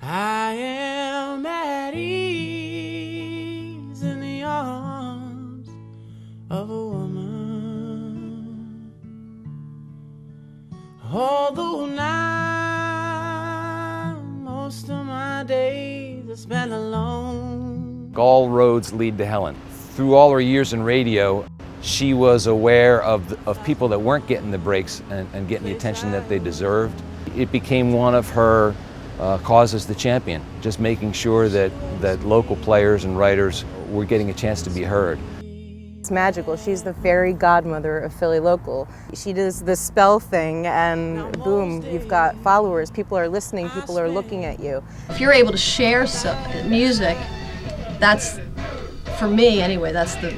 I am at ease in the arms of a woman, although now most of my days are spent alone. All roads lead to Helen. Through all her years in radio, she was aware of people that weren't getting the breaks and getting the attention that they deserved. It became one of her causes to champion, just making sure that local players and writers were getting a chance to be heard. It's magical. She's the fairy godmother of Philly Local. She does the spell thing and boom, you've got followers. People are listening, people are looking at you. If you're able to share music, that's, for me anyway, that's the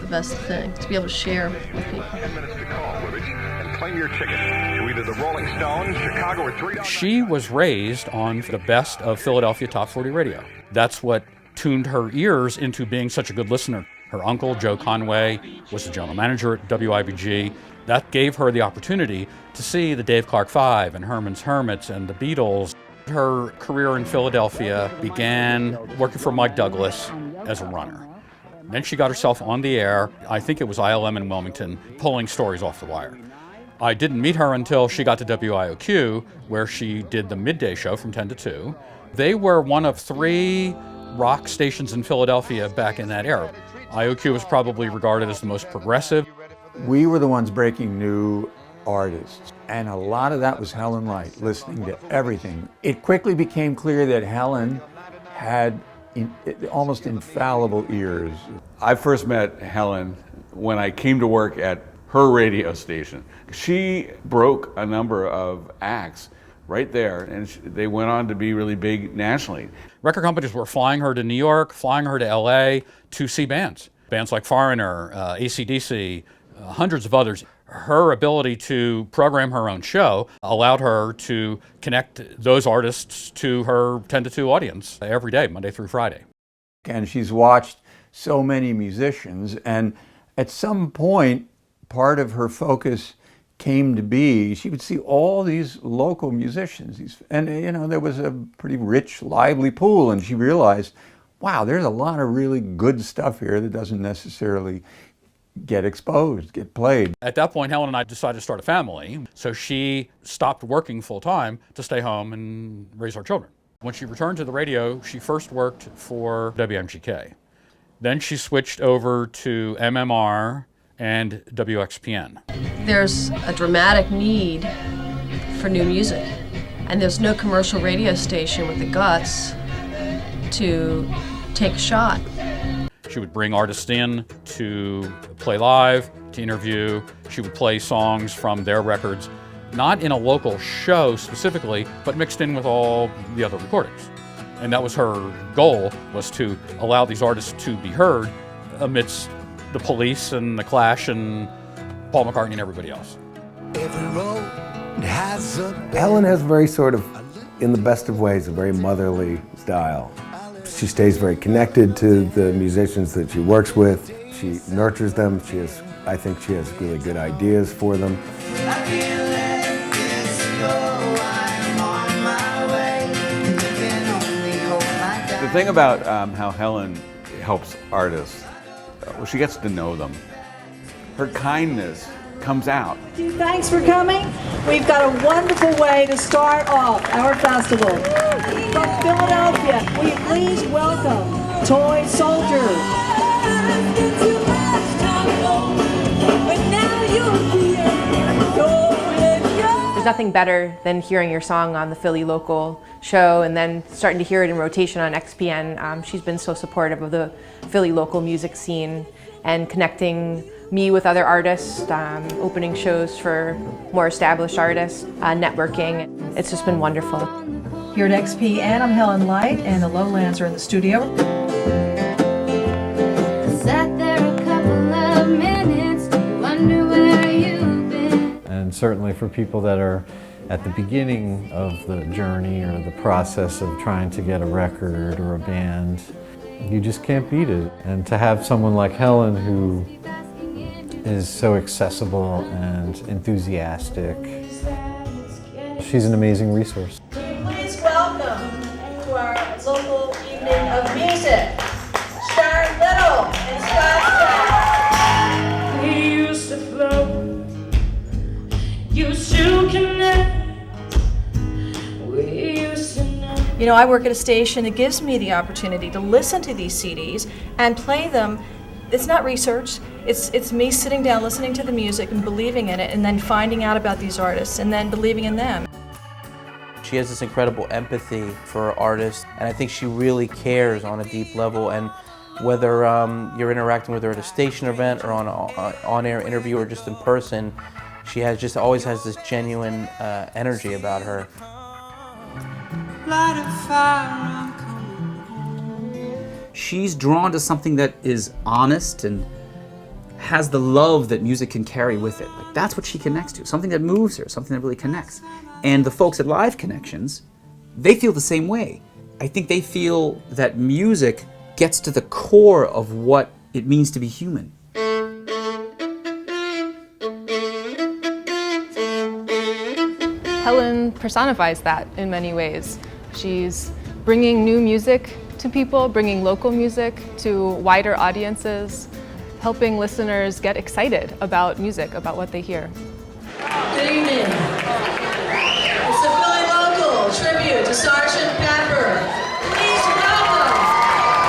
best thing, to be able to share with people. 10 minutes to call, and claim your ticket to either the Rolling Stones, Chicago, or 3. She was raised on the best of Philadelphia Top 40 radio. That's what tuned her ears into being such a good listener. Her uncle, Joe Conway, was the general manager at WIBG. That gave her the opportunity to see the Dave Clark Five and Herman's Hermits and the Beatles. Her career in Philadelphia began working for Mike Douglas as a runner. Then she got herself on the air, I think it was ILM in Wilmington, pulling stories off the wire. I didn't meet her until she got to WIOQ, where she did the midday show from 10 to 2. They were one of 3 rock stations in Philadelphia back in that era. IOQ was probably regarded as the most progressive. We were the ones breaking new artists, and a lot of that was Helen Leicht, listening to everything. It quickly became clear that Helen had almost infallible ears. I first met Helen when I came to work at her radio station. She broke a number of acts right there, and they went on to be really big nationally. Record companies were flying her to New York, flying her to LA to see bands. Bands like Foreigner, AC/DC, hundreds of others. Her ability to program her own show allowed her to connect those artists to her 10 to 2 audience every day, Monday through Friday. And she's watched so many musicians, and at some point, part of her focus came to be, she would see all these local musicians, and there was a pretty rich, lively pool, and she realized, wow, there's a lot of really good stuff here that doesn't necessarily get exposed, get played. At that point, Helen and I decided to start a family, so she stopped working full-time to stay home and raise our children. When she returned to the radio, she first worked for WMGK. Then she switched over to MMR and WXPN. There's a dramatic need for new music, and there's no commercial radio station with the guts to take a shot. She would bring artists in to play live, to interview. She would play songs from their records, not in a local show specifically, but mixed in with all the other recordings. And that was her goal, was to allow these artists to be heard amidst the Police and the Clash and Paul McCartney and everybody else. Helen has very sort of, in the best of ways, a very motherly style. She stays very connected to the musicians that she works with. She nurtures them. I think she has really good ideas for them. The thing about how Helen helps artists, well, she gets to know them. Her kindness comes out. Thanks for coming. We've got a wonderful way to start off our festival. From Philadelphia, we please welcome Toy Soldier. There's nothing better than hearing your song on the Philly Local show and then starting to hear it in rotation on XPN. She's been so supportive of the Philly Local music scene and connecting me with other artists, opening shows for more established artists, networking. It's just been wonderful. Here at XPN, I'm Helen Leicht, and the Lowlands are in the studio. Sat there a couple of minutes, wonder where you've been. And certainly for people that are at the beginning of the journey or the process of trying to get a record or a band, you just can't beat it. And to have someone like Helen who is so accessible and enthusiastic, she's an amazing resource. Please welcome to our local evening of music. Sharon and Scott. We used to flow, used to connect, we used to know. You know, I work at a station that gives me the opportunity to listen to these CDs and play them. It's not research, it's me sitting down, listening to the music and believing in it, and then finding out about these artists and then believing in them. She has this incredible empathy for artists, and I think she really cares on a deep level. And whether you're interacting with her at a station event or on an on-air interview or just in person, she has just always has this genuine energy about her. She's drawn to something that is honest and has the love that music can carry with it. Like, that's what she connects to, something that moves her, something that really connects. And the folks at Live Connections, they feel the same way. I think they feel that music gets to the core of what it means to be human. Helen personifies that in many ways. She's bringing new music to people, bringing local music to wider audiences, helping listeners get excited about music, about what they hear. Good evening. It's the Philly Local tribute to Sergeant Pepper. Please welcome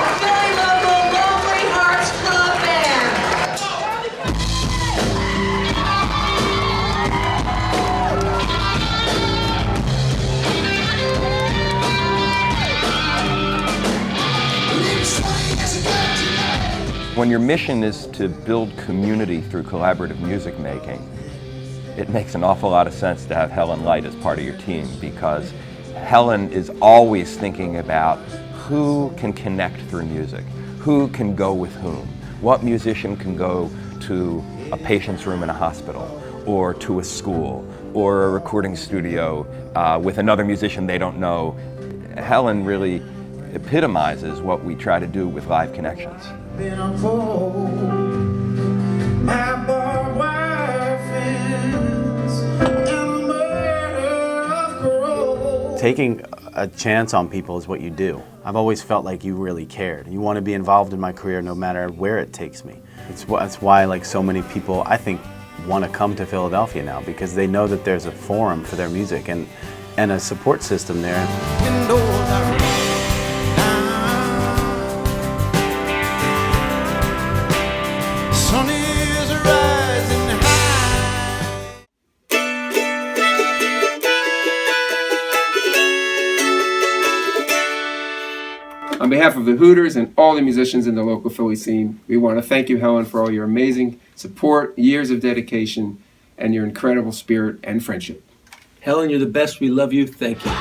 the Philly Local Lonely Hearts Club Band. When your mission is to build community through collaborative music making, it makes an awful lot of sense to have Helen Leicht as part of your team, because Helen is always thinking about who can connect through music, who can go with whom, what musician can go to a patient's room in a hospital, or to a school, or a recording studio with another musician they don't know. Helen really epitomizes what we try to do with Live Connections. Taking a chance on people is what you do. I've always felt like you really cared. You want to be involved in my career no matter where it takes me. That's why like so many people, I think, want to come to Philadelphia now, because they know that there's a forum for their music and a support system there. On behalf of the Hooters and all the musicians in the local Philly scene, we want to thank you, Helen, for all your amazing support, years of dedication, and your incredible spirit and friendship. Helen, you're the best. We love you. Thank you.